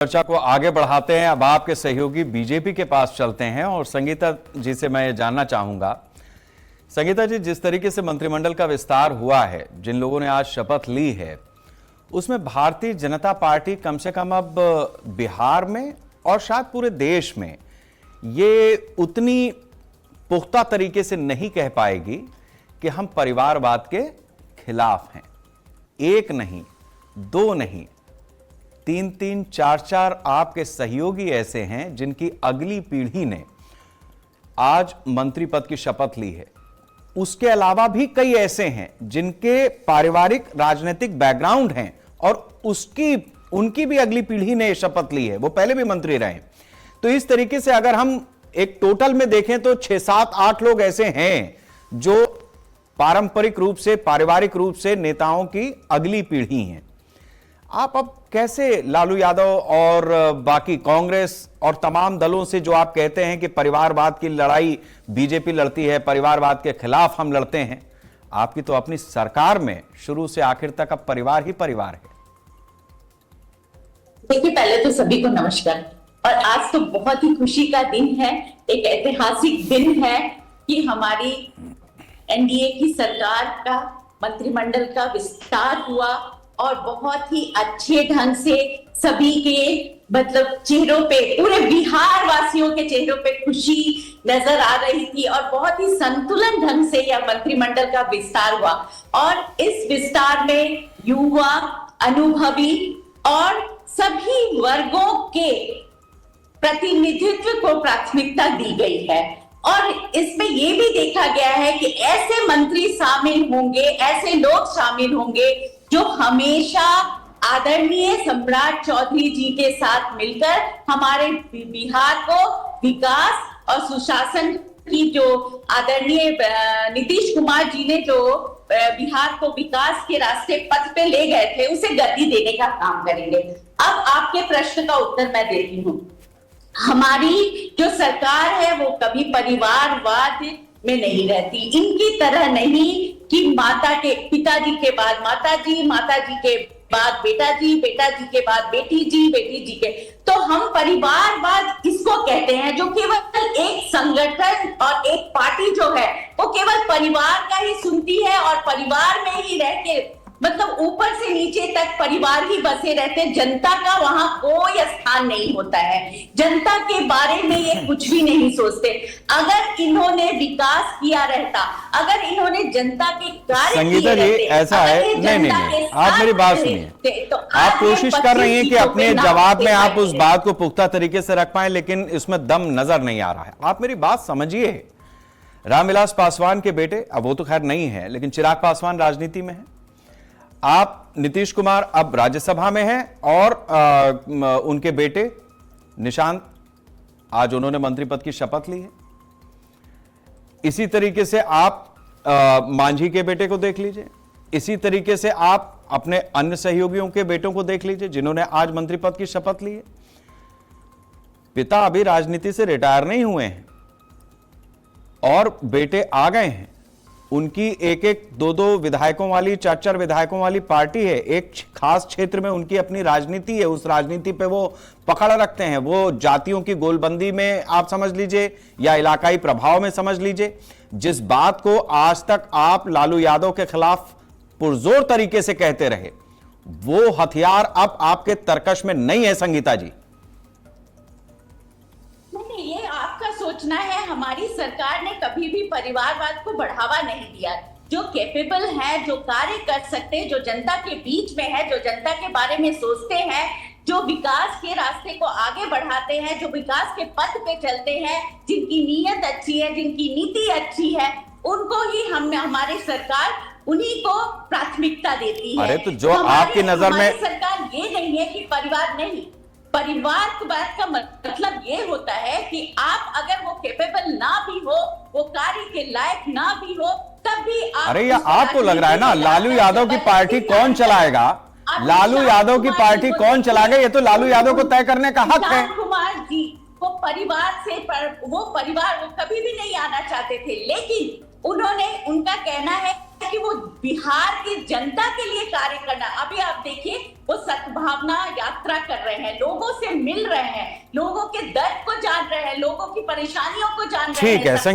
चर्चा को आगे बढ़ाते हैं। अब आपके सहयोगी बीजेपी के पास चलते हैं और संगीता जी से मैं ये जानना चाहूंगा, संगीता जी, जिस तरीके से मंत्रिमंडल का विस्तार हुआ है, जिन लोगों ने आज शपथ ली है, उसमें भारतीय जनता पार्टी कम से कम अब बिहार में और शायद पूरे देश में ये उतनी पुख्ता तरीके से नहीं कह पाएगी कि हम परिवारवाद के खिलाफ हैं। एक नहीं, दो नहीं, तीन तीन, चार चार आपके सहयोगी ऐसे हैं जिनकी अगली पीढ़ी ने आज मंत्री पद की शपथ ली है। उसके अलावा भी कई ऐसे हैं जिनके पारिवारिक राजनीतिक बैकग्राउंड हैं और उनकी भी अगली पीढ़ी ने शपथ ली है, वो पहले भी मंत्री रहे। तो इस तरीके से अगर हम एक टोटल में देखें तो 6, 7, 8 लोग ऐसे हैं जो पारंपरिक रूप से, पारिवारिक रूप से नेताओं की अगली पीढ़ी हैं। आप अब कैसे लालू यादव और बाकी कांग्रेस और तमाम दलों से जो आप कहते हैं कि परिवारवाद की लड़ाई बीजेपी लड़ती है, परिवारवाद के खिलाफ हम लड़ते हैं, आपकी तो अपनी सरकार में शुरू से आखिर तक अब परिवार ही परिवार है। देखिए, पहले तो सभी को नमस्कार। और आज तो बहुत ही खुशी का दिन है, एक ऐतिहासिक दिन है कि हमारी एनडीए की सरकार का मंत्रिमंडल का विस्तार हुआ और बहुत ही अच्छे ढंग से सभी के चेहरों पे, पूरे बिहार वासियों के चेहरों पे खुशी नजर आ रही थी और बहुत ही संतुलन ढंग से यह मंत्रिमंडल का विस्तार हुआ। और इस विस्तार में युवा, अनुभवी और सभी वर्गों के प्रतिनिधित्व को प्राथमिकता दी गई है। और इसमें यह भी देखा गया है कि ऐसे मंत्री शामिल होंगे, ऐसे लोग शामिल होंगे जो हमेशा आदरणीय सम्राट चौधरी जी के साथ मिलकर हमारे बिहार को विकास और सुशासन की, जो आदरणीय नीतीश कुमार जी ने जो बिहार को विकास के रास्ते पथ पे ले गए थे, उसे गति देने का काम करेंगे। अब आपके प्रश्न का उत्तर मैं देती हूँ। हमारी जो सरकार है वो कभी परिवारवाद में नहीं रहती। इनकी तरह नहीं कि माता के पिताजी के बाद माताजी, माताजी के बाद बेटाजी, बेटाजी के बाद बेटी जी के, तो हम परिवारवाद इसको कहते हैं जो केवल एक संगठन और एक पार्टी जो है वो केवल परिवार का ही सुनती है और परिवार में ही रह के, ऊपर से नीचे तक परिवार ही बसे रहते, जनता का वहां कोई स्थान नहीं होता है। जनता के बारे में ये कुछ भी नहीं सोचते। अगर इन्होंने विकास किया रहता, अगर इन्होंने जनता के कार्य संगीता जी, ऐसा है, नहीं, आप मेरी बात सुनिए। तो आप कोशिश कर रही हैं कि अपने जवाब में आप उस बात को पुख्ता तरीके से रख पाए, लेकिन इसमें दम नजर नहीं आ रहा है। आप मेरी बात समझिए। रामविलास पासवान के बेटे, अब वो तो खैर नहीं है, लेकिन चिराग पासवान राजनीति में है। आप नीतीश कुमार अब राज्यसभा में हैं और उनके बेटे निशांत, आज उन्होंने मंत्री पद की शपथ ली है। इसी तरीके से आप मांझी के बेटे को देख लीजिए। इसी तरीके से आप अपने अन्य सहयोगियों के बेटों को देख लीजिए जिन्होंने आज मंत्री पद की शपथ ली है। पिता अभी राजनीति से रिटायर नहीं हुए हैं और बेटे आ गए हैं। उनकी एक एक, दो दो विधायकों वाली, 4 विधायकों वाली पार्टी है। एक खास क्षेत्र में उनकी अपनी राजनीति है, उस राजनीति पे वो पकड़ रखते हैं। वो जातियों की गोलबंदी में आप समझ लीजिए या इलाकाई प्रभाव में समझ लीजिए। जिस बात को आज तक आप लालू यादव के खिलाफ पुरजोर तरीके से कहते रहे, वो हथियार अब आपके तर्कश में नहीं है। संगीता जी, ये आपका सोचना है। हमारी सरकार ने कभी भी परिवारवाद को बढ़ावा नहीं दिया। जो कैपेबल है, जो कार्य कर सकते हैं, जो जनता के बीच में है, जो जनता के बारे में सोचते हैं, जो विकास के रास्ते को आगे बढ़ाते हैं, जो विकास के पथ पे चलते हैं, जिनकी नीयत अच्छी है, जिनकी नीति अच्छी है, उनको ही हमारी सरकार उन्हीं को प्राथमिकता देती है। अरे तो जो आपकी नजर में सरकार ये नहीं है कि परिवार नहीं, परिवारवाद का मतलब ये होता है कि आप अगर वो कैपेबल ना भी हो, वो कार्य के लायक ना भी हो, तब भी आप। अरे या आपको लग रहा है ना लालू यादव की पार्टी कौन चलाएगा? लालू यादव की पार्टी कौन चलाएगा, ये तो लालू यादव को तय करने का हक है। कुमार जी वो परिवार वो कभी भी नहीं आना चाहते थे, लेकिन उन्होंने, उनका कहना है कि वो बिहार की जनता के लिए कार्य करना। अभी आप देखिए वो सद्भावना यात्रा कर रहे हैं, लोगों से मिल रहे हैं, लोगों के दर्द को जान रहे हैं, लोगों की परेशानियों को जान रहे हैं। ठीक है।